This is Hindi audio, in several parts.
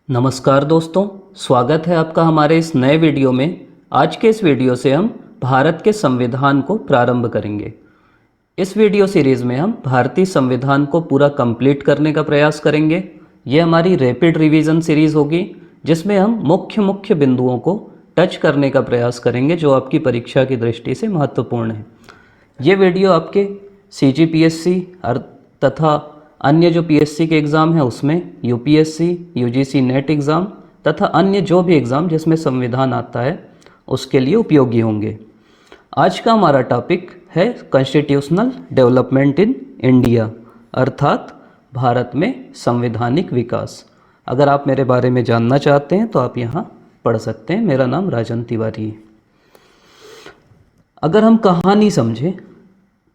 नमस्कार दोस्तों, स्वागत है आपका हमारे इस नए वीडियो में। आज के इस वीडियो से हम भारत के संविधान को प्रारंभ करेंगे। इस वीडियो सीरीज़ में हम भारतीय संविधान को पूरा कंप्लीट करने का प्रयास करेंगे। ये हमारी रैपिड रिवीजन सीरीज़ होगी, जिसमें हम मुख्य मुख्य बिंदुओं को टच करने का प्रयास करेंगे जो आपकी परीक्षा की दृष्टि से महत्वपूर्ण है। ये वीडियो आपके CGPSC तथा अन्य जो PSC के एग्ज़ाम हैं उसमें, UPSC, UGC नेट एग्ज़ाम तथा अन्य जो भी एग्ज़ाम जिसमें संविधान आता है उसके लिए उपयोगी होंगे। आज का हमारा टॉपिक है कॉन्स्टिट्यूशनल डेवलपमेंट इन इंडिया, अर्थात भारत में संवैधानिक विकास। अगर आप मेरे बारे में जानना चाहते हैं तो आप यहाँ पढ़ सकते हैं। मेरा नाम राजन तिवारी है। अगर हम कहानी समझें,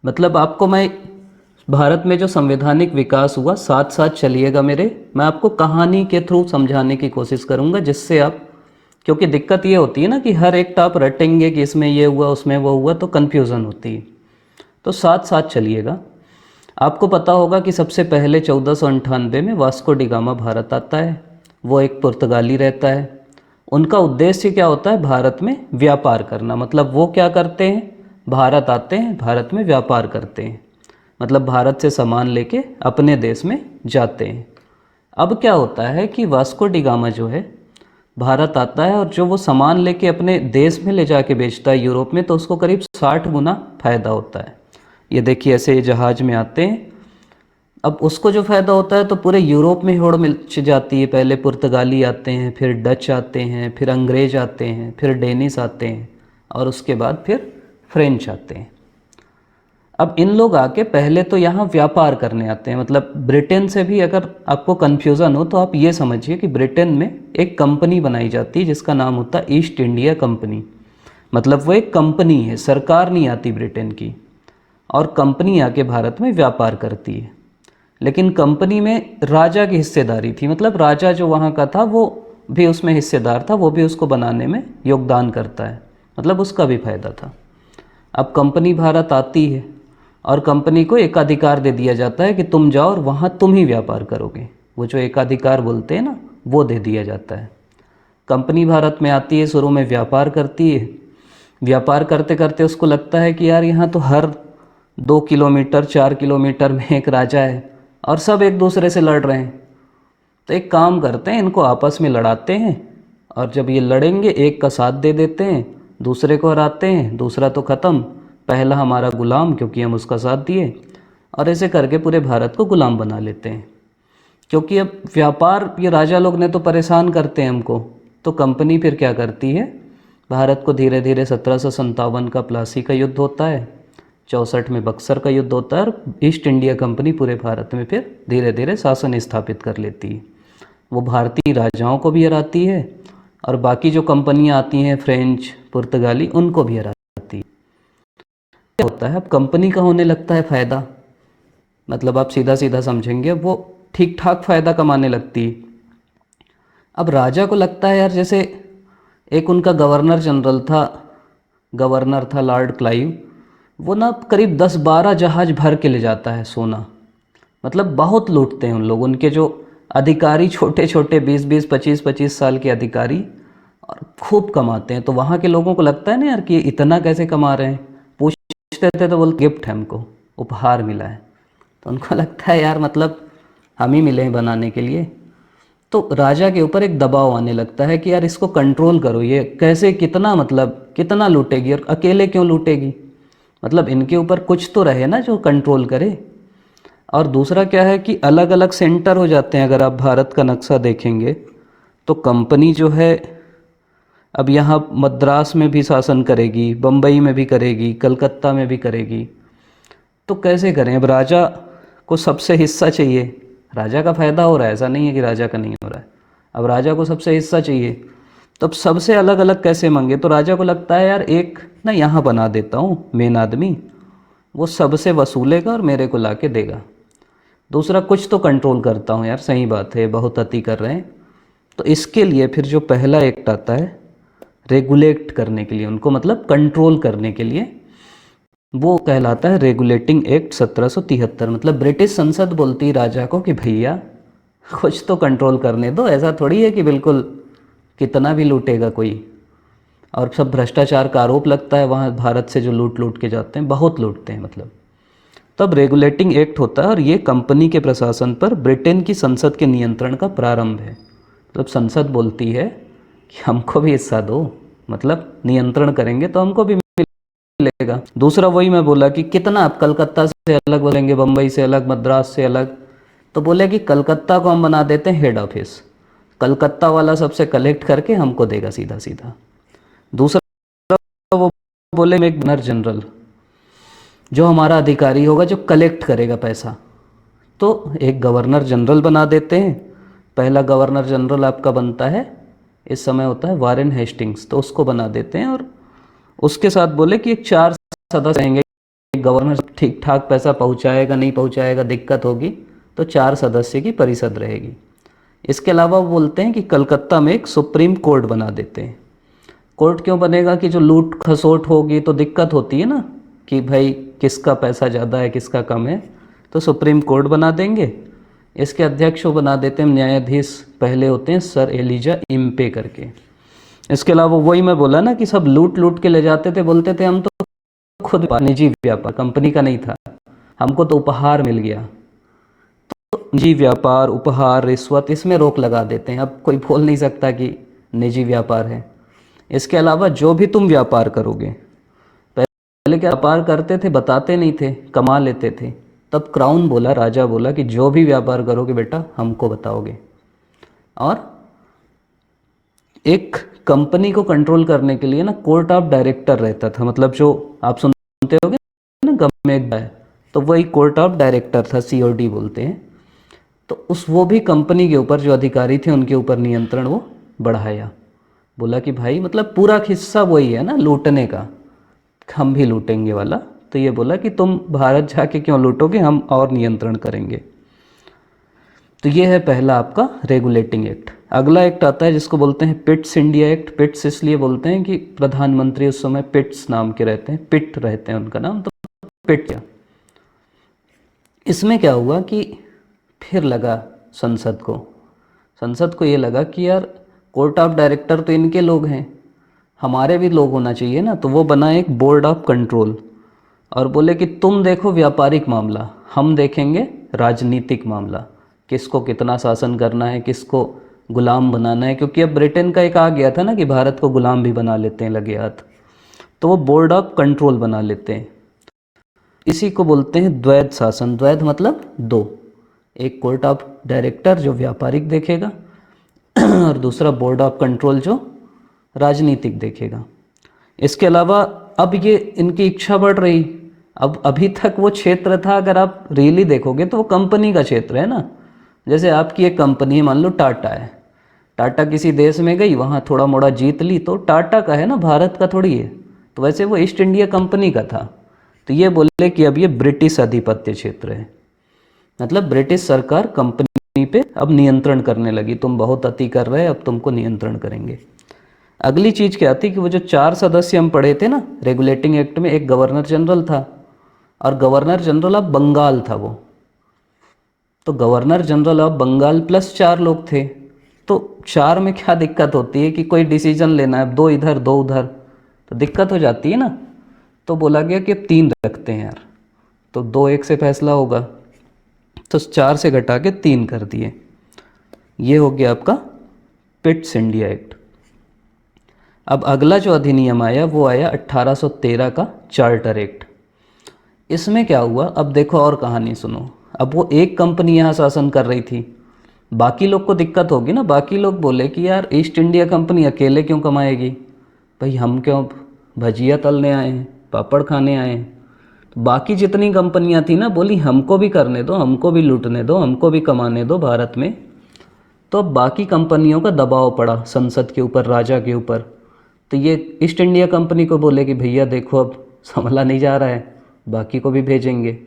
मतलब आपको मैं भारत में जो संवैधानिक विकास हुआ, साथ साथ चलिएगा मेरे, मैं आपको कहानी के थ्रू समझाने की कोशिश करूंगा, जिससे आप, क्योंकि दिक्कत ये होती है ना कि हर एक टॉप रटेंगे कि इसमें ये हुआ उसमें वो हुआ, तो कन्फ्यूज़न होती है। तो साथ साथ चलिएगा। आपको पता होगा कि सबसे पहले 1498 में वास्को डी गामा भारत आता है। वो एक पुर्तगाली रहता है। उनका उद्देश्य क्या होता है? भारत में व्यापार करना। मतलब वो क्या करते हैं? भारत आते हैं, भारत में व्यापार करते हैं, मतलब भारत से सामान लेके अपने देश में जाते हैं। अब क्या होता है कि वास्को डी गामा जो है भारत आता है, और जो वो सामान लेके अपने देश में ले जाके बेचता है यूरोप में, तो उसको करीब 60 गुना फ़ायदा होता है। ये देखिए, ऐसे जहाज़ में आते हैं। अब उसको जो फ़ायदा होता है तो पूरे यूरोप में होड़ मच जाती है। पहले पुर्तगाली आते हैं, फिर डच आते हैं, फिर अंग्रेज आते हैं, फिर डेनिस आते हैं, और उसके बाद फिर फ्रेंच आते हैं। अब इन लोग आके पहले तो यहाँ व्यापार करने आते हैं। मतलब ब्रिटेन से भी अगर आपको कन्फ्यूज़न हो तो आप ये समझिए कि ब्रिटेन में एक कंपनी बनाई जाती है जिसका नाम होता है ईस्ट इंडिया कंपनी। मतलब वो एक कंपनी है, सरकार नहीं आती ब्रिटेन की, और कंपनी आके भारत में व्यापार करती है। लेकिन कंपनी में राजा की हिस्सेदारी थी। मतलब राजा जो वहाँ का था वो भी उसमें हिस्सेदार था, वो भी उसको बनाने में योगदान करता है, मतलब उसका भी फायदा था। अब कंपनी भारत आती है और कंपनी को एकाधिकार दे दिया जाता है कि तुम जाओ और वहाँ तुम ही व्यापार करोगे। वो जो एकाधिकार बोलते हैं ना, वो दे दिया जाता है। कंपनी भारत में आती है, शुरू में व्यापार करती है। व्यापार करते करते उसको लगता है कि यार यहाँ तो हर 2 किलोमीटर 4 किलोमीटर में एक राजा है और सब एक दूसरे से लड़ रहे हैं। तो एक काम करते हैं, इनको आपस में लड़ाते हैं, और जब ये लड़ेंगे एक का साथ दे देते हैं, दूसरे को हराते हैं, दूसरा तो ख़त्म, पहला हमारा गुलाम, क्योंकि हम उसका साथ दिए, और ऐसे करके पूरे भारत को गुलाम बना लेते हैं। क्योंकि अब व्यापार, ये राजा लोग ने तो परेशान करते हैं हमको, तो कंपनी फिर क्या करती है, भारत को धीरे धीरे 1757 का प्लासी का युद्ध होता है, 64 में बक्सर का युद्ध होता है, और ईस्ट इंडिया कंपनी पूरे भारत में फिर धीरे धीरे शासन स्थापित कर लेती है। वो भारतीय राजाओं को भी हराती है, और बाकी जो कंपनियाँ आती हैं फ्रेंच, पुर्तगाली, उनको भी हराती है। क्या होता है, अब कंपनी का होने लगता है फ़ायदा। मतलब आप सीधा सीधा समझेंगे, वो ठीक ठाक फ़ायदा कमाने लगती है। अब राजा को लगता है यार, जैसे एक उनका गवर्नर जनरल था, गवर्नर था लॉर्ड क्लाइव, वो ना करीब 10-12 जहाज़ भर के ले जाता है सोना। मतलब बहुत लूटते हैं उन लोग, उनके जो अधिकारी छोटे छोटे 20-20, 25-25 साल के अधिकारी, और खूब कमाते हैं। तो वहाँ के लोगों को लगता है ना यार कि ये इतना कैसे कमा रहे हैं। पूछते थे तो बोलते गिफ्ट है, हमको उपहार मिला है। तो उनको लगता है यार मतलब हम ही मिले हैं बनाने के लिए। तो राजा के ऊपर एक दबाव आने लगता है कि यार इसको कंट्रोल करो, ये कैसे, कितना, मतलब कितना लूटेगी, और अकेले क्यों लूटेगी, मतलब इनके ऊपर कुछ तो रहे ना जो कंट्रोल करे। और दूसरा क्या है कि अलग अलग सेंटर हो जाते हैं। अगर आप भारत का नक्शा देखेंगे तो कंपनी जो है अब यहाँ मद्रास में भी शासन करेगी, बम्बई में भी करेगी, कलकत्ता में भी करेगी। तो कैसे करें, अब राजा को सबसे हिस्सा चाहिए। राजा का फ़ायदा हो रहा है, ऐसा नहीं है कि राजा का नहीं हो रहा है। अब राजा को सबसे हिस्सा चाहिए, तो अब सबसे अलग अलग कैसे मांगे। तो राजा को लगता है यार एक ना यहाँ बना देता हूँ मेन आदमी, वो सबसे वसूलेगा और मेरे को ला के देगा। दूसरा, कुछ तो कंट्रोल करता हूँ यार, सही बात है, बहुत अति कर रहे हैं। तो इसके लिए फिर जो पहला एक्ट आता है रेगुलेट करने के लिए उनको, मतलब कंट्रोल करने के लिए, वो कहलाता है रेगुलेटिंग एक्ट 1773। मतलब ब्रिटिश संसद बोलती राजा को कि भैया कुछ तो कंट्रोल करने दो। ऐसा थोड़ी है कि बिल्कुल कितना भी लूटेगा कोई, और सब भ्रष्टाचार का आरोप लगता है वहाँ भारत से जो लूट लूट के जाते हैं, बहुत लूटते हैं मतलब। तब रेगुलेटिंग एक्ट होता है और ये कंपनी के प्रशासन पर ब्रिटेन की संसद के नियंत्रण का प्रारंभ है। मतलब संसद बोलती है कि हमको भी हिस्सा दो, मतलब नियंत्रण करेंगे तो हमको भी मिलेगा। दूसरा वही मैं बोला कि कितना आप कलकत्ता से अलग बोलेंगे, बम्बई से अलग, मद्रास से अलग। तो बोले कि कलकत्ता को हम बना देते हैं हेड ऑफिस, कलकत्ता वाला सबसे कलेक्ट करके हमको देगा सीधा सीधा। दूसरा वो बोले में एक गवर्नर जनरल जो हमारा अधिकारी होगा, जो कलेक्ट करेगा पैसा, तो एक गवर्नर जनरल बना देते हैं। पहला गवर्नर जनरल आपका बनता है इस समय होता है वारेन हेस्टिंग्स, तो उसको बना देते हैं। और उसके साथ बोले कि एक 4 सदस्य रहेंगे। गवर्नर ठीक ठाक पैसा पहुंचाएगा नहीं पहुंचाएगा दिक्कत होगी, तो 4 सदस्य की परिषद रहेगी। इसके अलावा वो बोलते हैं कि कलकत्ता में एक सुप्रीम कोर्ट बना देते हैं। कोर्ट क्यों बनेगा कि जो लूट खसोट होगी तो दिक्कत होती है ना, कि भाई किसका पैसा ज़्यादा है किसका कम है, तो सुप्रीम कोर्ट बना देंगे। इसके अध्यक्ष वो बना देते हैं न्यायाधीश, पहले होते हैं सर एलिजा इम्पे करके। इसके अलावा वही मैं बोला ना कि सब लूट लूट के ले जाते थे, बोलते थे हम तो खुद निजी व्यापार, कंपनी का नहीं था, हमको तो उपहार मिल गया। तो निजी व्यापार, उपहार, रिश्वत, इसमें रोक लगा देते हैं। अब कोई बोल नहीं सकता कि निजी व्यापार है। इसके अलावा जो भी तुम व्यापार करोगे, पहले क्या व्यापार करते थे बताते नहीं थे, कमा लेते थे। तब क्राउन बोला, राजा बोला कि जो भी व्यापार करोगे बेटा हमको बताओगे। और एक कंपनी को कंट्रोल करने के लिए ना कोर्ट ऑफ डायरेक्टर रहता था, मतलब जो आप सुनते होगे ना गवर्नमेंट है, तो वही कोर्ट ऑफ डायरेक्टर था, सीओडी बोलते हैं। तो उस वो भी कंपनी के ऊपर जो अधिकारी थे उनके ऊपर नियंत्रण वो बढ़ाया। बोला कि भाई मतलब पूरा हिस्सा वही है ना लूटने का, हम भी लूटेंगे वाला। तो ये बोला कि तुम भारत जाके क्यों लूटोगे, हम और नियंत्रण करेंगे। तो ये है पहला आपका रेगुलेटिंग एक्ट। अगला एक्ट आता है जिसको बोलते हैं पिट्स इंडिया एक्ट। पिट्स इसलिए बोलते हैं कि प्रधानमंत्री उस समय पिट्स नाम के रहते हैं, पिट रहते हैं उनका नाम, तो पिट क्या। इसमें क्या हुआ कि फिर लगा संसद को ये लगा कि यार कोर्ट ऑफ डायरेक्टर तो इनके लोग हैं, हमारे भी लोग होना चाहिए ना। तो वो बना एक बोर्ड ऑफ कंट्रोल और बोले कि तुम देखो व्यापारिक मामला, हम देखेंगे राजनीतिक मामला, किसको कितना शासन करना है, किसको गुलाम बनाना है। क्योंकि अब ब्रिटेन का एक आ गया था ना कि भारत को गुलाम भी बना लेते हैं लगे हाथ, तो वो बोर्ड ऑफ कंट्रोल बना लेते हैं। इसी को बोलते हैं द्वैध शासन। द्वैध मतलब दो, एक कोर्ट ऑफ डायरेक्टर जो व्यापारिक देखेगा और दूसरा बोर्ड ऑफ कंट्रोल जो राजनीतिक देखेगा। इसके अलावा अब ये इनकी इच्छा बढ़ रही। अब अभी तक वो क्षेत्र था, अगर आप रियली देखोगे तो वो कंपनी का क्षेत्र है ना। जैसे आपकी एक कंपनी है, मान लो टाटा है, टाटा किसी देश में गई, वहाँ थोड़ा मोड़ा जीत ली तो टाटा का है ना, भारत का थोड़ी है। तो वैसे वो ईस्ट इंडिया कंपनी का था। तो ये बोले कि अब ये ब्रिटिश आधिपत्य क्षेत्र है, मतलब ब्रिटिश सरकार कंपनी पे अब नियंत्रण करने लगी, तुम बहुत अति कर रहे हैं, अब तुमको नियंत्रण करेंगे। अगली चीज़ क्या आती कि वो जो 4 सदस्य हम पढ़े थे ना रेगुलेटिंग एक्ट में, एक गवर्नर जनरल था और गवर्नर जनरल ऑफ बंगाल था वो। तो governor general of Bengal plus 4 लोग थे। तो 4 में क्या दिक्कत होती है कि कोई डिसीजन लेना है, 2 इधर 2 उधर, तो दिक्कत हो जाती है ना। तो बोला गया कि अब 3 रखते हैं यार, तो 2-1 से फैसला होगा, तो 4 से घटा के 3 कर दिए। ये हो गया आपका पिट्स इंडिया एक्ट। अब अगला जो अधिनियम आया वो आया 1813 का चार्टर एक्ट। इसमें क्या हुआ, अब देखो और कहानी सुनो। अब वो एक कंपनी यहाँ शासन कर रही थी, बाकी लोग को दिक्कत होगी ना। बाकी लोग बोले कि यार ईस्ट इंडिया कंपनी अकेले क्यों कमाएगी, भाई हम क्यों भजिया तलने आए हैं, पापड़ खाने आए हैं। तो बाकी जितनी कंपनियाँ थी ना, बोली हमको भी करने दो, हमको भी लूटने दो, हमको भी कमाने दो भारत में। तो अब बाकी कंपनियों का दबाव पड़ा संसद के ऊपर, राजा के ऊपर। तो ये ईस्ट इंडिया कंपनी को बोले कि भैया देखो अब संभला नहीं जा रहा है, बाकी को भी भेजेंगे।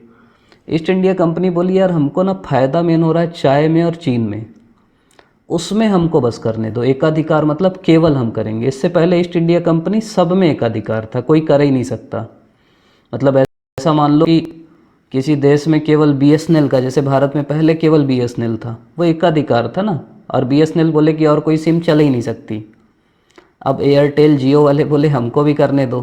ईस्ट इंडिया कंपनी बोली यार हमको ना फ़ायदा मेन हो रहा है चाय में और चीन में, उसमें हमको बस करने दो। एकाधिकार मतलब केवल हम करेंगे। इससे पहले ईस्ट इंडिया कंपनी सब में एकाधिकार था, कोई कर ही नहीं सकता। मतलब ऐसा मान लो कि किसी देश में केवल बीएसएनएल का, जैसे भारत में पहले केवल बीएसएनएल था, वो एकाधिकार था ना, और बीएसएनएल बोले कि और कोई सिम चल ही नहीं सकती। अब एयरटेल जियो वाले बोले हमको भी करने दो,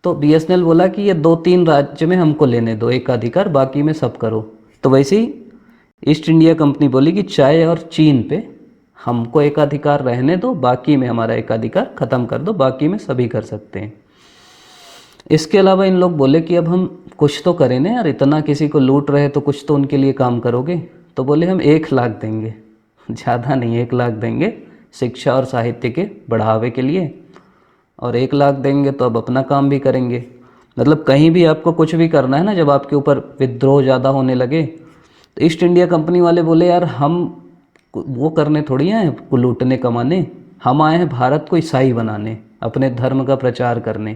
तो बीएसएनएल बोला कि ये 2-3 राज्य में हमको लेने दो एकाधिकार, बाकी में सब करो। तो वैसे ही ईस्ट इंडिया कंपनी बोली कि चाय और चीन पे हमको एकाधिकार रहने दो, बाकी में हमारा एकाधिकार ख़त्म कर दो, बाकी में सभी कर सकते हैं। इसके अलावा इन लोग बोले कि अब हम कुछ तो करें ना यार, इतना किसी को लूट रहे तो कुछ तो उनके लिए काम करोगे। तो बोले हम 1 लाख देंगे, ज़्यादा नहीं, 1 लाख देंगे शिक्षा और साहित्य के बढ़ावे के लिए, और 1 लाख देंगे तो अब अपना काम भी करेंगे। मतलब कहीं भी आपको कुछ भी करना है ना, जब आपके ऊपर विद्रोह ज़्यादा होने लगे, तो ईस्ट इंडिया कंपनी वाले बोले यार हम वो करने थोड़ी हैं लूटने कमाने, हम आए हैं भारत को ईसाई बनाने, अपने धर्म का प्रचार करने।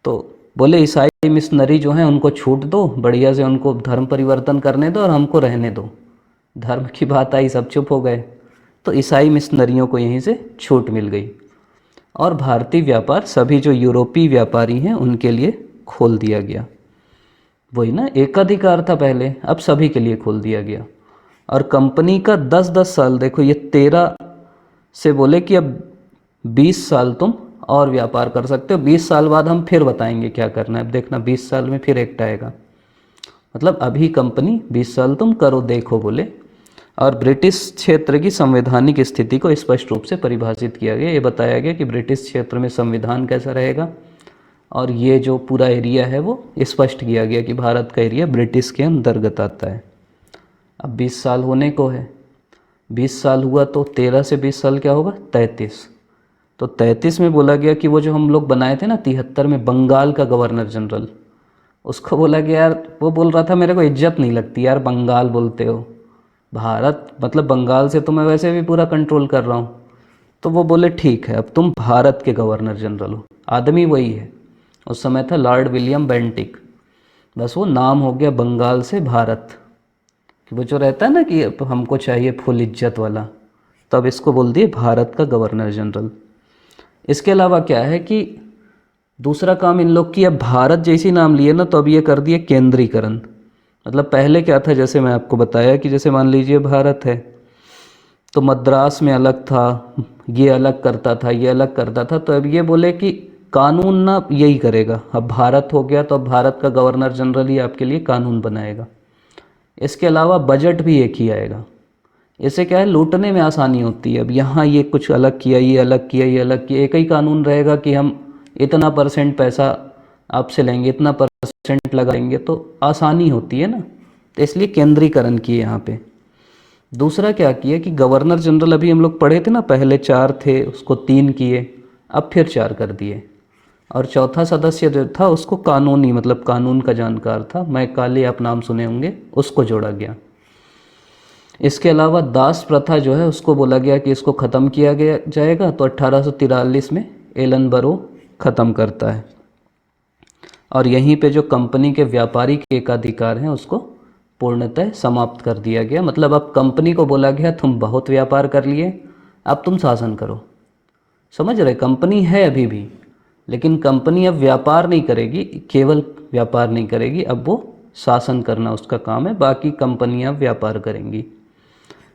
तो बोले ईसाई मिशनरी जो हैं उनको छूट दो, बढ़िया से उनको धर्म परिवर्तन करने दो और हमको रहने दो। धर्म की बात आई, सब चुप हो गए। तो ईसाई मिशनरियों को यहीं से छूट मिल गई, और भारतीय व्यापार सभी जो यूरोपीय व्यापारी हैं उनके लिए खोल दिया गया। वही ना, एकाधिकार था पहले, अब सभी के लिए खोल दिया गया। और कंपनी का 10-10 साल, देखो ये 13 से बोले कि अब 20 साल तुम और व्यापार कर सकते हो, 20 साल बाद हम फिर बताएंगे क्या करना है। अब देखना 20 साल में फिर एक्ट आएगा, मतलब अभी कंपनी 20 साल तुम करो देखो बोले। और ब्रिटिश क्षेत्र की संवैधानिक स्थिति को स्पष्ट रूप से परिभाषित किया गया। ये बताया गया कि ब्रिटिश क्षेत्र में संविधान कैसा रहेगा, और ये जो पूरा एरिया है वो स्पष्ट किया गया कि भारत का एरिया ब्रिटिश के अंतर्गत आता है। अब 20 साल होने को है, 20 साल हुआ तो 13 से 20 साल क्या होगा, 33। तो 33 में बोला गया कि वो जो हम लोग बनाए थे ना 73 में, बंगाल का गवर्नर जनरल, उसको बोला गया यार, वो बोल रहा था मेरे को इज्जत नहीं लगती यार, बंगाल बोलते हो, भारत मतलब बंगाल से तो मैं वैसे भी पूरा कंट्रोल कर रहा हूँ। तो वो बोले ठीक है, अब तुम भारत के गवर्नर जनरल हो। आदमी वही है, उस समय था लॉर्ड विलियम बेंटिक, बस वो नाम हो गया बंगाल से भारत, कि वो जो रहता है ना कि हमको चाहिए फुल इज्जत वाला, तो अब इसको बोल दिए भारत का गवर्नर जनरल। इसके अलावा क्या है कि दूसरा काम इन लोग की, अब भारत जैसी नाम लिए ना तो अब ये कर दिए केंद्रीकरण। मतलब पहले क्या था, जैसे मैं आपको बताया कि जैसे मान लीजिए भारत है तो मद्रास में अलग था, ये अलग करता था, ये अलग करता था, तो अब ये बोले कि कानून ना यही करेगा, अब भारत हो गया तो अब भारत का गवर्नर जनरल ही आपके लिए कानून बनाएगा। इसके अलावा बजट भी एक ही आएगा। इससे क्या है, लूटने में आसानी होती है। अब यहाँ ये कुछ अलग किया, ये अलग किया, ये अलग किया, एक ही कानून रहेगा कि हम इतना % पैसा आपसे लेंगे, इतना % लगाएंगे, तो आसानी होती है ना, तो इसलिए केंद्रीकरण किए यहाँ पे। दूसरा क्या किया कि गवर्नर जनरल अभी हम लोग पढ़े थे ना, पहले 4 थे, उसको 3 किए, अब फिर 4 कर दिए। और चौथा सदस्य जो था उसको कानूनी, मतलब कानून का जानकार था, मैकाले आप नाम सुने होंगे, उसको जोड़ा गया। इसके अलावा दास प्रथा जो है उसको बोला गया कि इसको ख़त्म किया गया जाएगा, तो 1843 में एलन बरो ख़त्म करता है। और यहीं पे जो कंपनी के व्यापारिक एकाधिकार हैं उसको पूर्णतः समाप्त कर दिया गया। मतलब अब कंपनी को बोला गया तुम बहुत व्यापार कर लिए, अब तुम शासन करो। समझ रहे, कंपनी है अभी भी, लेकिन कंपनी अब व्यापार नहीं करेगी, केवल व्यापार नहीं करेगी, अब वो शासन करना उसका काम है, बाकी कंपनियां व्यापार करेंगी।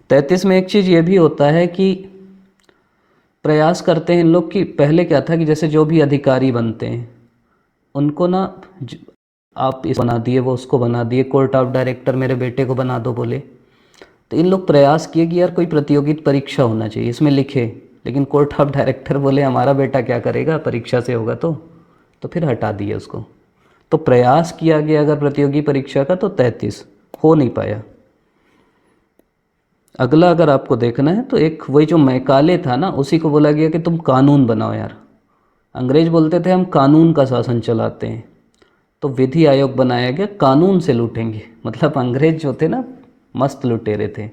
33 में एक चीज़ ये भी होता है कि प्रयास करते हैं इन लोग कि पहले क्या था कि जैसे जो भी अधिकारी बनते हैं उनको ना आप इस बना दिए, वो उसको बना दिए, कोर्ट ऑफ डायरेक्टर मेरे बेटे को बना दो बोले, तो इन लोग प्रयास किए कि यार कोई प्रतियोगित परीक्षा होना चाहिए, इसमें लिखे, लेकिन कोर्ट ऑफ डायरेक्टर बोले हमारा बेटा क्या करेगा, परीक्षा से होगा तो फिर हटा दिए उसको। तो प्रयास किया गया अगर प्रतियोगी परीक्षा का तो 33 हो नहीं पाया। अगला अगर आपको देखना है तो एक वही जो मैकाले था ना, उसी को बोला गया कि तुम कानून बनाओ यार। अंग्रेज बोलते थे हम कानून का शासन चलाते हैं, तो विधि आयोग बनाया गया, कानून से लूटेंगे। मतलब अंग्रेज जो थे ना मस्त लुटेरे थे,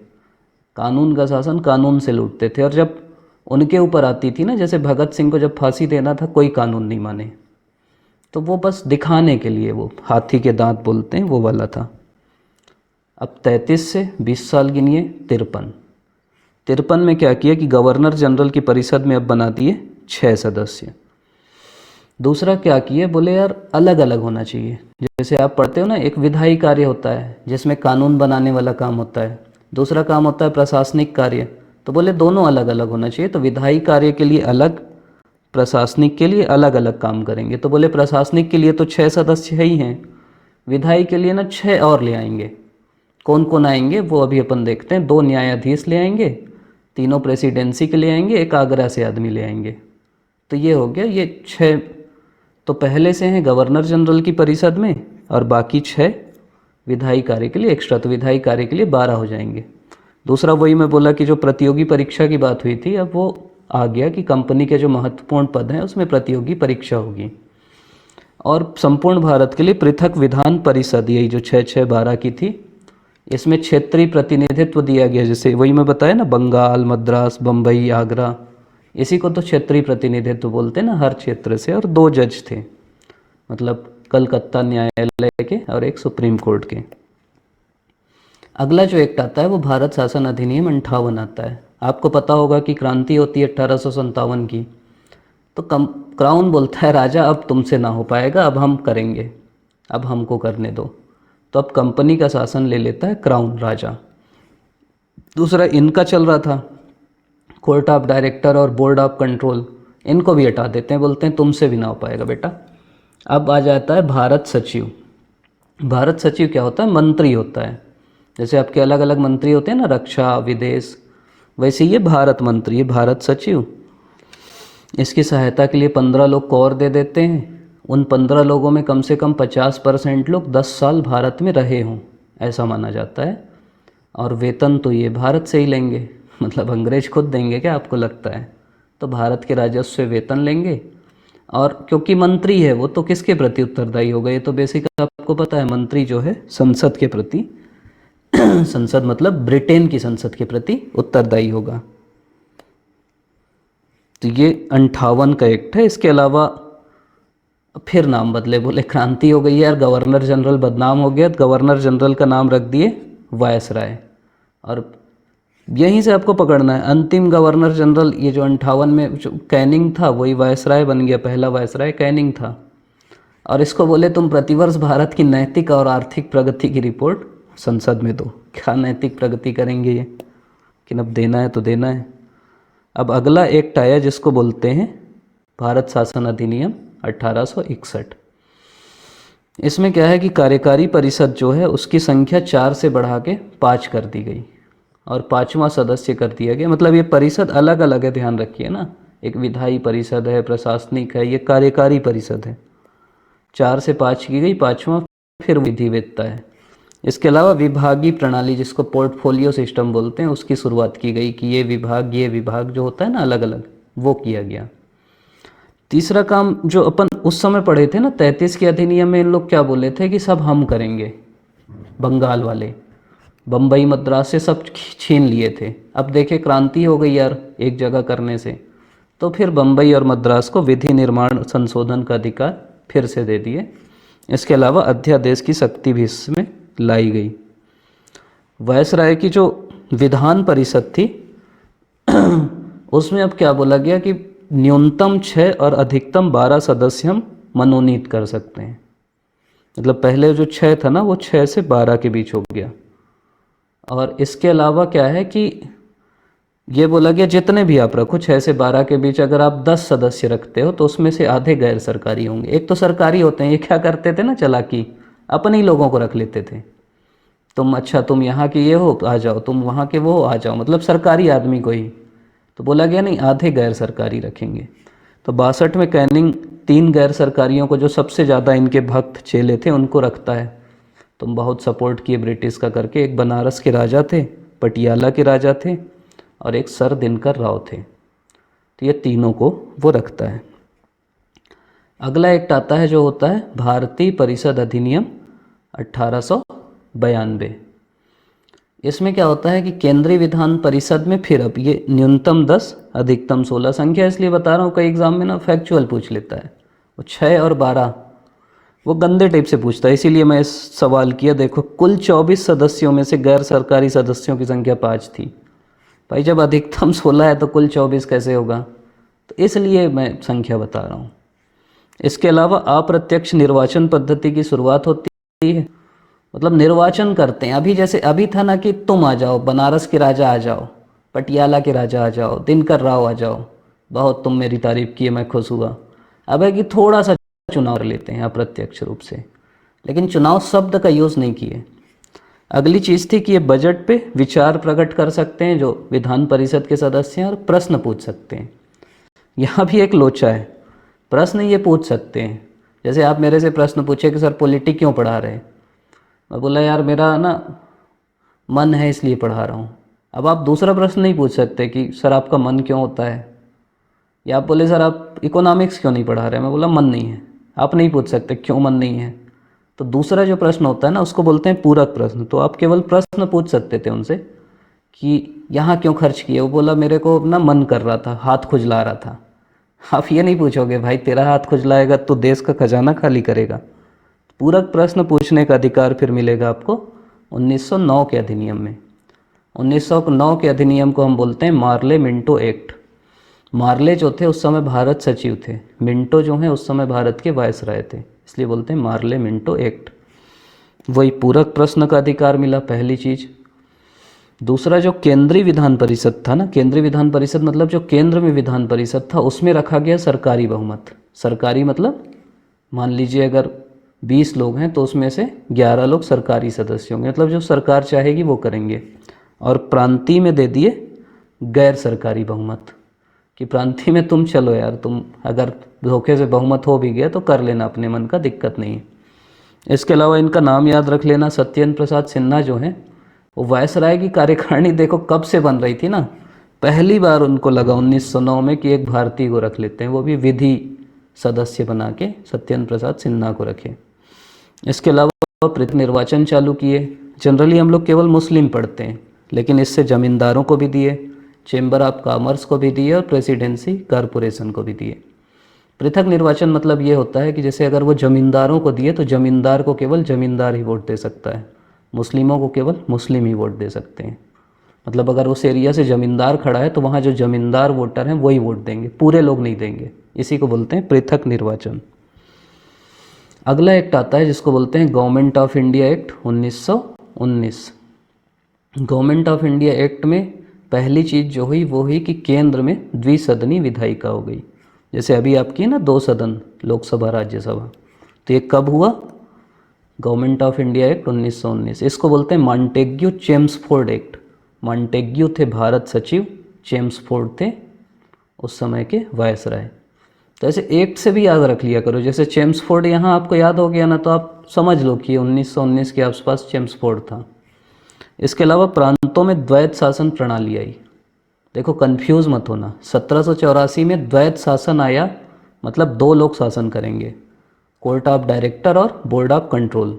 कानून का शासन कानून से लूटते थे। और जब उनके ऊपर आती थी ना, जैसे भगत सिंह को जब फांसी देना था कोई कानून नहीं माने, तो वो बस दिखाने के लिए, वो हाथी के दांत बोलते हैं वो वाला था। अब 33 से 20 साल गिनिए, 53 में क्या किया कि गवर्नर जनरल की परिषद में अब बना दिए 6 सदस्य। दूसरा क्या किए, बोले यार अलग अलग होना चाहिए। जैसे आप पढ़ते हो ना, एक विधायी कार्य होता है जिसमें कानून बनाने वाला काम होता है, दूसरा काम होता है प्रशासनिक कार्य। तो बोले दोनों अलग अलग होना चाहिए, तो विधायी कार्य के लिए अलग, प्रशासनिक के लिए अलग अलग काम करेंगे। तो बोले प्रशासनिक के लिए तो 6 सदस्य ही हैं, विधायी के लिए ना 6 और ले आएंगे। कौन कौन आएंगे वो अभी अपन देखते हैं। 2 न्यायाधीश ले आएंगे, तीनों प्रेसिडेंसी के ले आएंगे, एक आगरा से आदमी ले आएंगे। तो ये हो गया, ये 6 तो पहले से हैं गवर्नर जनरल की परिषद में, और बाकी 6 विधायी कार्य के लिए एक्स्ट्रा, तो विधायी कार्य के लिए 12 हो जाएंगे। दूसरा वही मैं बोला कि जो प्रतियोगी परीक्षा की बात हुई थी, अब वो आ गया कि कंपनी के जो महत्वपूर्ण पद हैं उसमें प्रतियोगी परीक्षा होगी। और संपूर्ण भारत के लिए पृथक विधान परिषद, यही जो 6-6-12 की थी, इसमें क्षेत्रीय प्रतिनिधित्व दिया गया। जैसे वही मैं बताया ना, बंगाल, मद्रास, बम्बई, आगरा, इसी को तो क्षेत्रीय प्रतिनिधित्व बोलते हैं ना, हर क्षेत्र से। और 2 जज थे, मतलब कलकत्ता न्यायालय के और एक सुप्रीम कोर्ट के। अगला जो एक्ट आता है वो भारत शासन अधिनियम 58 आता है। आपको पता होगा कि क्रांति होती है 1857 की, तो क्राउन बोलता है राजा अब तुमसे ना हो पाएगा, अब हम करेंगे, अब हमको करने दो। तो अब कंपनी का शासन ले लेता है क्राउन, राजा। दूसरा इनका चल रहा था, कोर्ट ऑफ डायरेक्टर और बोर्ड ऑफ कंट्रोल, इनको भी हटा देते हैं, बोलते हैं तुमसे भी ना हो पाएगा बेटा। अब आ जाता है भारत सचिव। भारत सचिव क्या होता है, मंत्री होता है। जैसे आपके अलग अलग मंत्री होते हैं ना, रक्षा, विदेश, वैसे ये भारत मंत्री है, भारत सचिव। इसकी सहायता के लिए 15 लोग को और दे देते हैं। उन 15 लोगों में कम से कम 50% लोग 10 साल भारत में रहे हों, ऐसा माना जाता है। और वेतन तो ये भारत से ही लेंगे, मतलब अंग्रेज खुद देंगे क्या आपको लगता है? तो भारत के राजस्व से वेतन लेंगे। और क्योंकि मंत्री है वो, तो किसके प्रति उत्तरदायी होगा? ये तो बेसिक आपको पता है, मंत्री जो है संसद के प्रति संसद मतलब ब्रिटेन की संसद के प्रति उत्तरदायी होगा। तो ये 58 का एक्ट है। इसके अलावा फिर नाम बदले, बोले क्रांति हो गई यार, गवर्नर जनरल बदनाम हो गया, तो गवर्नर जनरल का नाम रख दिए वायसराय। और यहीं से आपको पकड़ना है, अंतिम गवर्नर जनरल ये जो 58 में जो कैनिंग था वही वायसराय बन गया, पहला वायसराय कैनिंग था। और इसको बोले तुम प्रतिवर्ष भारत की नैतिक और आर्थिक प्रगति की रिपोर्ट संसद में दो। क्या नैतिक प्रगति करेंगे ये, लेकिन अब देना है तो देना है। अब अगला एक्ट आया जिसको बोलते हैं भारत शासन अधिनियम 1861। इसमें क्या है कि कार्यकारी परिषद जो है उसकी संख्या 4 से बढ़ा के 5 कर दी गई और 5वां सदस्य कर दिया गया। मतलब ये परिषद अलग अलग है, ध्यान रखिए ना, एक विधायी परिषद है, प्रशासनिक है, ये कार्यकारी परिषद है। 4 से 5 की गई, 5वां फिर विधिवेत्ता है। इसके अलावा विभागीय प्रणाली जिसको पोर्टफोलियो सिस्टम बोलते हैं उसकी शुरुआत की गई कि ये विभाग जो होता है ना अलग अलग, वो किया गया। तीसरा काम जो अपन उस समय पढ़े थे ना 33 के अधिनियम में, इन लोग क्या बोले थे कि सब हम करेंगे। बंगाल वाले बम्बई मद्रास से सब छीन लिए थे। अब देखे क्रांति हो गई यार एक जगह करने से, तो फिर बम्बई और मद्रास को विधि निर्माण संशोधन का अधिकार फिर से दे दिए। इसके अलावा अध्यादेश की शक्ति भी इसमें लाई गई। वायसराय की जो विधान परिषद थी उसमें अब क्या बोला गया कि न्यूनतम 6 और अधिकतम 12 सदस्य हम मनोनीत कर सकते हैं। मतलब पहले जो 6 था ना वो 6 से 12 के बीच हो गया। और इसके अलावा क्या है कि ये बोला गया जितने भी आप रखो 6 से 12 के बीच, अगर आप 10 सदस्य रखते हो तो उसमें से आधे गैर सरकारी होंगे। एक तो सरकारी होते हैं, ये क्या करते थे ना चालाकी, अपने ही लोगों को रख लेते थे। तुम अच्छा तुम यहाँ के ये हो आ जाओ, तुम वहाँ के वो हो आ जाओ, मतलब सरकारी आदमी को ही। तो बोला गया नहीं, आधे गैर सरकारी रखेंगे। तो 62 में कैनिंग 3 गैर सरकारियों को, जो सबसे ज़्यादा इनके भक्त चेले थे, उनको रखता है। तुम बहुत सपोर्ट किए ब्रिटिश का करके। एक बनारस के राजा थे, पटियाला के राजा थे और एक सर दिनकर राव थे। तो ये तीनों को वो रखता है। अगला एक्ट आता है जो होता है भारतीय परिषद अधिनियम 1892। इसमें क्या होता है कि केंद्रीय विधान परिषद में फिर अब ये न्यूनतम 10 अधिकतम 16, संख्या इसलिए बता रहा हूँ कई एग्जाम में ना फैक्चुअल पूछ लेता है, वो 6 और 12 वो गंदे टाइप से पूछता है, इसीलिए मैं इस सवाल किया। देखो कुल 24 सदस्यों में से गैर सरकारी सदस्यों की संख्या 5 थी। भाई जब अधिकतम 16 है तो कुल 24 कैसे होगा? तो इसलिए मैं संख्या बता रहा हूँ। इसके अलावा अप्रत्यक्ष निर्वाचन पद्धति की शुरुआत होती है, मतलब निर्वाचन करते हैं। अभी जैसे अभी था ना कि तुम आ जाओ, बनारस के राजा आ जाओ, पटियाला के राजा आ जाओ, दिनकर राव आ जाओ, बहुत तुम मेरी तारीफ किए, मैं खुश हुआ। अब है कि थोड़ा सा चुनाव कर लेते हैं अप्रत्यक्ष रूप से, लेकिन चुनाव शब्द का यूज़ नहीं किए। अगली चीज़ थी कि ये बजट पे विचार प्रकट कर सकते हैं जो विधान परिषद के सदस्य हैं, और प्रश्न पूछ सकते हैं। यहाँ भी एक लोचा है, प्रश्न ये पूछ सकते हैं। जैसे आप मेरे से प्रश्न पूछे कि सर पॉलिटिक क्यों पढ़ा रहे हैं, मैं बोला यार मेरा ना मन है इसलिए पढ़ा रहा हूँ। अब आप दूसरा प्रश्न नहीं पूछ सकते कि सर आपका मन क्यों होता है, या आप बोले सर आप इकोनॉमिक्स क्यों नहीं पढ़ा रहे, मैं बोला मन नहीं है। आप नहीं पूछ सकते क्यों मन नहीं है। तो दूसरा जो प्रश्न होता है ना उसको बोलते हैं पूरक प्रश्न। तो आप केवल प्रश्न पूछ सकते थे उनसे कि यहाँ क्यों खर्च किए, वो बोला मेरे को ना मन कर रहा था, हाथ खुजला रहा था। आप ये नहीं पूछोगे भाई तेरा हाथ खुजलाएगा तो देश का खजाना खाली करेगा। पूरक प्रश्न पूछने का अधिकार फिर मिलेगा आपको 1909 के अधिनियम में। 1909 के अधिनियम को हम बोलते हैं मार्ले मिंटो एक्ट। मार्ले जो थे उस समय भारत सचिव थे, मिंटो जो हैं उस समय भारत के वायसराय थे, इसलिए बोलते हैं मार्ले मिंटो एक्ट। वही पूरक प्रश्न का अधिकार मिला, पहली चीज़। दूसरा जो केंद्रीय विधान परिषद था ना, केंद्रीय विधान परिषद मतलब जो केंद्र में विधान परिषद था उसमें रखा गया सरकारी बहुमत। सरकारी मतलब मान लीजिए अगर 20 लोग हैं तो उसमें से 11 लोग सरकारी सदस्य होंगे, मतलब जो सरकार चाहेगी वो करेंगे। और प्रांतीय में दे दिए गैर सरकारी बहुमत, कि प्रांतीय में तुम चलो यार, तुम अगर धोखे से बहुमत हो भी गया तो कर लेना अपने मन का, दिक्कत नहीं है। इसके अलावा इनका नाम याद रख लेना, सत्येंद्र प्रसाद सिन्हा जो हैं वो वायसराय की कार्यकारिणी देखो कब से बन रही थी ना, पहली बार उनको लगा 1909 में कि एक भारतीय को रख लेते हैं, वो भी विधि सदस्य बना के सत्येंद्र प्रसाद सिन्हा को रखे। इसके अलावा पृथक निर्वाचन चालू किए। जनरली हम लोग केवल मुस्लिम पढ़ते हैं, लेकिन इससे जमींदारों को भी दिए, चेंबर ऑफ कॉमर्स को भी दिए और प्रेसिडेंसी कॉरपोरेशन को भी दिए। पृथक निर्वाचन मतलब ये होता है कि जैसे अगर वो जमींदारों को दिए तो जमींदार को केवल जमींदार ही वोट दे सकता है, मुस्लिमों को केवल मुस्लिम ही वोट दे सकते हैं। मतलब अगर उस एरिया से जमींदार खड़ा है तो वहाँ जो जमींदार वोटर हैं वही वोट देंगे, पूरे लोग नहीं देंगे। इसी को बोलते हैं पृथक निर्वाचन। अगला एक्ट आता है जिसको बोलते हैं government of India act 1919। Government of India act में पहली चीज़ जो हुई वो हुई कि केंद्र में द्विसदनी विधायिका हो गई। जैसे अभी आपकी है ना 2 सदन, लोकसभा राज्यसभा, तो ये कब हुआ? Government of India act 1919। इसको बोलते हैं मॉन्टेग्यू चेम्सफोर्ड एक्ट। मॉन्टेग्यू थे भारत सचिव, चेम्सफोर्ड थे उस समय के वायसराय। तो ऐसे एक्ट से भी याद रख लिया करो, जैसे चेम्सफोर्ड यहाँ आपको याद हो गया ना तो आप समझ लो कि 1919 के आसपास चेम्सफोर्ड था। इसके अलावा प्रांतों में द्वैत शासन प्रणाली आई। देखो कंफ्यूज मत होना, 1784 में द्वैत शासन आया, मतलब 2 लोग शासन करेंगे, कोर्ट ऑफ डायरेक्टर और बोर्ड ऑफ कंट्रोल।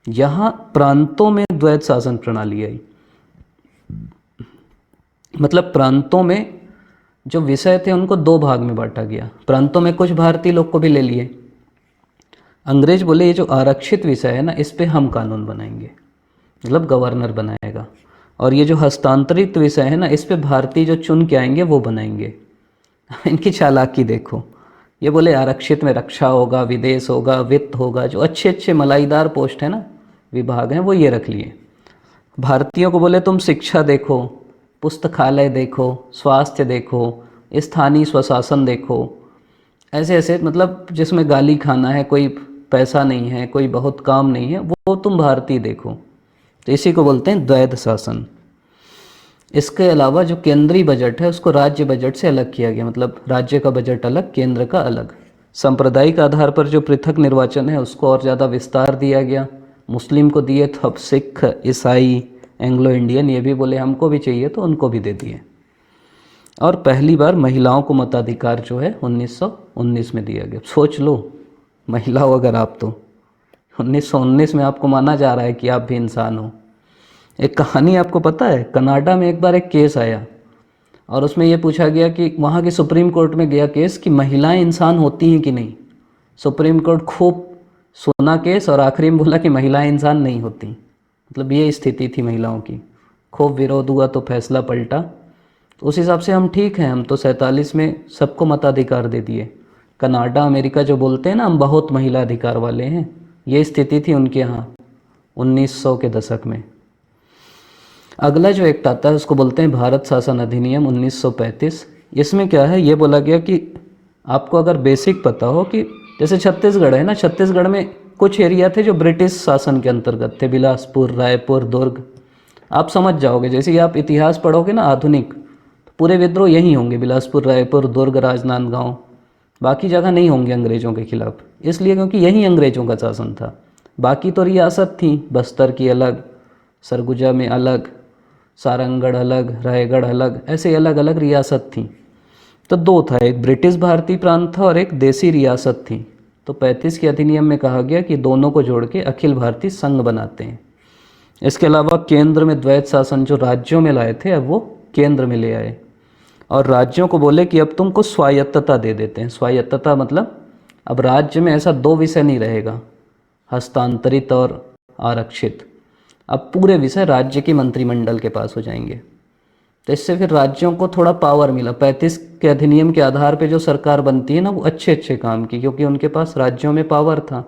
यहाँ प्रांतों में द्वैत शासन प्रणाली आई, मतलब प्रांतों में जो विषय थे उनको 2 भाग में बांटा गया। प्रांतों में कुछ भारतीय लोग को भी ले लिए। अंग्रेज बोले ये जो आरक्षित विषय है ना इस पे हम कानून बनाएंगे, मतलब गवर्नर बनाएगा, और ये जो हस्तांतरित विषय है ना इस पे भारतीय जो चुन के आएंगे वो बनाएंगे। इनकी चालाकी देखो, ये बोले आरक्षित में रक्षा होगा, विदेश होगा, वित्त होगा, जो अच्छे अच्छे मलाईदार पोस्ट है ना, विभाग हैं, वो ये रख लिए। भारतीयों को बोले तुम शिक्षा देखो, पुस्तकालय देखो, स्वास्थ्य देखो, स्थानीय स्वशासन देखो, ऐसे ऐसे, मतलब जिसमें गाली खाना है, कोई पैसा नहीं है, कोई बहुत काम नहीं है, वो तुम भारतीय देखो। तो इसी को बोलते हैं द्वैध शासन। इसके अलावा जो केंद्रीय बजट है उसको राज्य बजट से अलग किया गया, मतलब राज्य का बजट अलग, केंद्र का अलग। सांप्रदायिक आधार पर जो पृथक निर्वाचन है उसको और ज़्यादा विस्तार दिया गया। मुस्लिम को दिए तो अब सिख, ईसाई, एंग्लो इंडियन ये भी बोले हमको भी चाहिए तो उनको भी दे दिए। और पहली बार महिलाओं को मताधिकार जो है 1919 में दिया गया। सोच लो, महिला हो अगर आप तो 1919 में आपको माना जा रहा है कि आप भी इंसान हो। एक कहानी आपको पता है, कनाडा में एक बार एक केस आया और उसमें ये पूछा गया कि वहाँ की सुप्रीम कोर्ट में गया केस कि महिलाएं इंसान होती हैं कि नहीं। सुप्रीम कोर्ट खूब सुना केस और आखिरी में बोला कि महिलाएं इंसान नहीं होती। मतलब ये स्थिति थी महिलाओं की। खूब विरोध हुआ तो फैसला पलटा। तो उस हिसाब से हम ठीक हैं, हम तो 47 में सबको मताधिकार दे दिए। कनाडा, अमेरिका जो बोलते हैं ना हम बहुत महिला अधिकार वाले हैं, ये स्थिति थी उनके यहाँ 1900 के दशक में। अगला जो एक्ट आता है उसको बोलते हैं भारत शासन अधिनियम 1935। इसमें क्या है, ये बोला गया कि आपको अगर बेसिक पता हो कि जैसे छत्तीसगढ़ है ना, छत्तीसगढ़ में कुछ एरिया थे जो ब्रिटिश शासन के अंतर्गत थे, बिलासपुर, रायपुर, दुर्ग, आप समझ जाओगे। जैसे ही आप इतिहास पढ़ोगे ना आधुनिक, तो पूरे विद्रोह यही होंगे, बिलासपुर, रायपुर, दुर्ग, राजनांदगांव, बाकी जगह नहीं होंगे अंग्रेज़ों के खिलाफ, इसलिए क्योंकि यही अंग्रेज़ों का शासन था। बाकी तो रियासत थी, बस्तर की अलग, सरगुजा में अलग, सारंगढ़ अलग, रायगढ़ अलग, ऐसे अलग अलग रियासत थी। तो दो था, एक ब्रिटिश भारतीय प्रांत था और एक देसी रियासत थी। तो 35 के अधिनियम में कहा गया कि दोनों को जोड़ के अखिल भारतीय संघ बनाते हैं। इसके अलावा केंद्र में द्वैत शासन जो राज्यों में लाए थे, अब वो केंद्र में ले आए और राज्यों को बोले कि अब तुमको स्वायत्तता दे देते हैं। स्वायत्तता मतलब अब राज्य में ऐसा दो विषय नहीं रहेगा, हस्तांतरित और आरक्षित। अब पूरे विषय राज्य की मंत्रिमंडल के पास हो जाएंगे। तो इससे फिर राज्यों को थोड़ा पावर मिला। 35 के अधिनियम के आधार पे जो सरकार बनती है ना, वो अच्छे अच्छे काम की, क्योंकि उनके पास राज्यों में पावर था,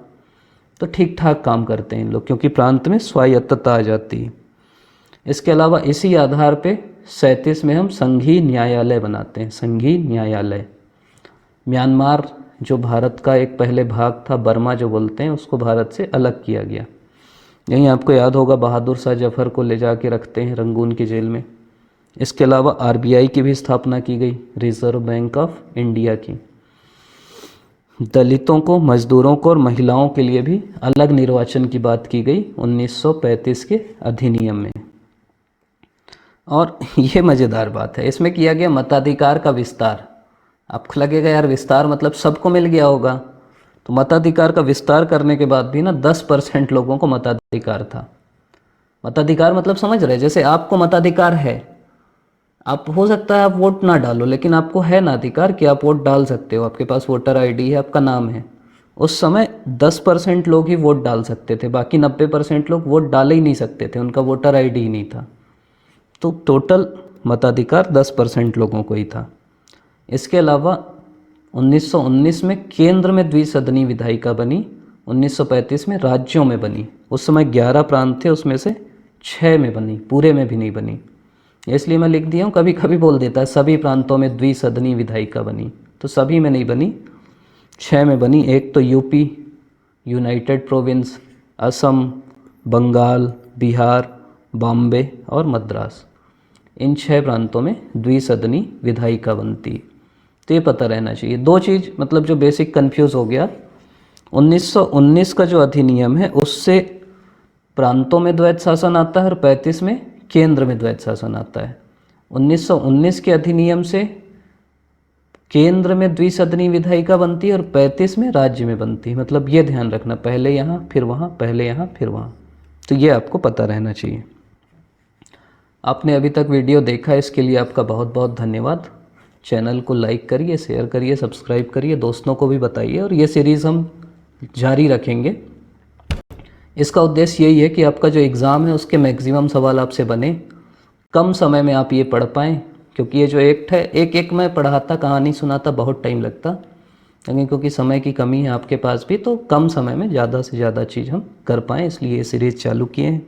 तो ठीक ठाक काम करते हैं इन लोग, क्योंकि प्रांत में स्वायत्तता आ जाती है। इसके अलावा इसी आधार पे 37 में हम संघीय न्यायालय बनाते हैं। संघीय न्यायालय, म्यांमार जो भारत का एक पहले भाग था, बर्मा जो बोलते हैं, उसको भारत से अलग किया गया। यहीं आपको याद होगा बहादुर शाह जफर को ले जाके रखते हैं रंगून की जेल में। इसके अलावा आरबीआई की भी स्थापना की गई, रिजर्व बैंक ऑफ इंडिया की। दलितों को, मजदूरों को और महिलाओं के लिए भी अलग निर्वाचन की बात की गई 1935 के अधिनियम में। और ये मज़ेदार बात है, इसमें किया गया मताधिकार का विस्तार। आपको लगेगा यार विस्तार मतलब सबको मिल गया होगा, तो मताधिकार का विस्तार करने के बाद भी ना 10% लोगों को मताधिकार था। मताधिकार मतलब समझ रहे, जैसे आपको मताधिकार है, आप हो सकता है आप वोट ना डालो, लेकिन आपको है ना अधिकार कि आप वोट डाल सकते हो, आपके पास वोटर आईडी है, आपका नाम है। उस समय 10% लोग ही वोट डाल सकते थे, बाकी 90% लोग वोट डाल ही नहीं सकते थे, उनका वोटर आईडी ही नहीं था। तो टोटल मताधिकार 10% लोगों को ही था। इसके अलावा 1919 में केंद्र में द्विसदनी विधायिका बनी, 1935 में राज्यों में बनी। उस समय 11 प्रांत थे, उसमें से 6 में बनी, पूरे में भी नहीं बनी। इसलिए मैं लिख दिया हूँ, कभी कभी बोल देता है सभी प्रांतों में द्विसदनी विधायिका बनी, तो सभी में नहीं बनी, 6 में बनी। एक तो UP, United Province, Assam, Bengal, Bihar, Bombay और मद्रास, इन 6 प्रांतों में द्विसदनी विधायिका बनती। तो ये पता रहना चाहिए। दो चीज़ मतलब जो बेसिक कंफ्यूज हो गया, 1919 का जो अधिनियम है उससे प्रांतों में द्वैत शासन आता है और 35 में केंद्र में द्वैत शासन आता है। 1919 के अधिनियम से केंद्र में द्विसदनी विधायिका बनती है और 35 में राज्य में बनती है। मतलब ये ध्यान रखना, पहले यहाँ फिर वहाँ, पहले यहाँ फिर वहाँ, तो ये आपको पता रहना चाहिए। आपने अभी तक वीडियो देखा, इसके लिए आपका बहुत बहुत धन्यवाद। चैनल को लाइक करिए, शेयर करिए, सब्सक्राइब करिए, दोस्तों को भी बताइए, और ये सीरीज़ हम जारी रखेंगे। इसका उद्देश्य यही है कि आपका जो एग्ज़ाम है उसके मैक्सिमम सवाल आपसे बने, कम समय में आप ये पढ़ पाएँ, क्योंकि ये जो एक्ट है एक एक मैं पढ़ाता, कहानी सुनाता बहुत टाइम लगता, लेकिन क्योंकि समय की कमी है आपके पास भी, तो कम समय में ज़्यादा से ज़्यादा चीज़ हम कर पाएँ, इसलिए ये सीरीज़ चालू किए हैं।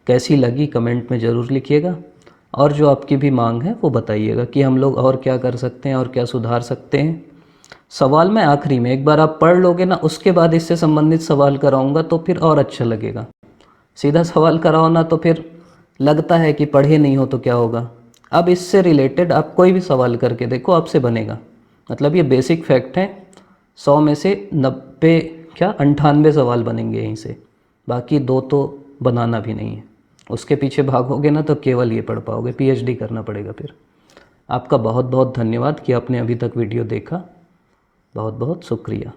कैसी लगी कमेंट में ज़रूर लिखिएगा, और जो आपकी भी मांग है वो बताइएगा कि हम लोग और क्या कर सकते हैं और क्या सुधार सकते हैं। सवाल मैं आखिरी में, एक बार आप पढ़ लोगे ना, उसके बाद इससे संबंधित सवाल कराऊंगा तो फिर और अच्छा लगेगा। सीधा सवाल कराओ ना तो फिर लगता है कि पढ़े नहीं हो तो क्या होगा। अब इससे रिलेटेड आप कोई भी सवाल करके देखो, आपसे बनेगा। मतलब ये बेसिक फैक्ट है, 100 में से 90 क्या 98 सवाल बनेंगे यहीं से, बाकी 2 तो बनाना भी नहीं है। उसके पीछे भागोगे ना तो केवल ये पढ़ पाओगे, पीएचडी करना पड़ेगा फिर। आपका बहुत बहुत धन्यवाद कि आपने अभी तक वीडियो देखा, बहुत बहुत शुक्रिया।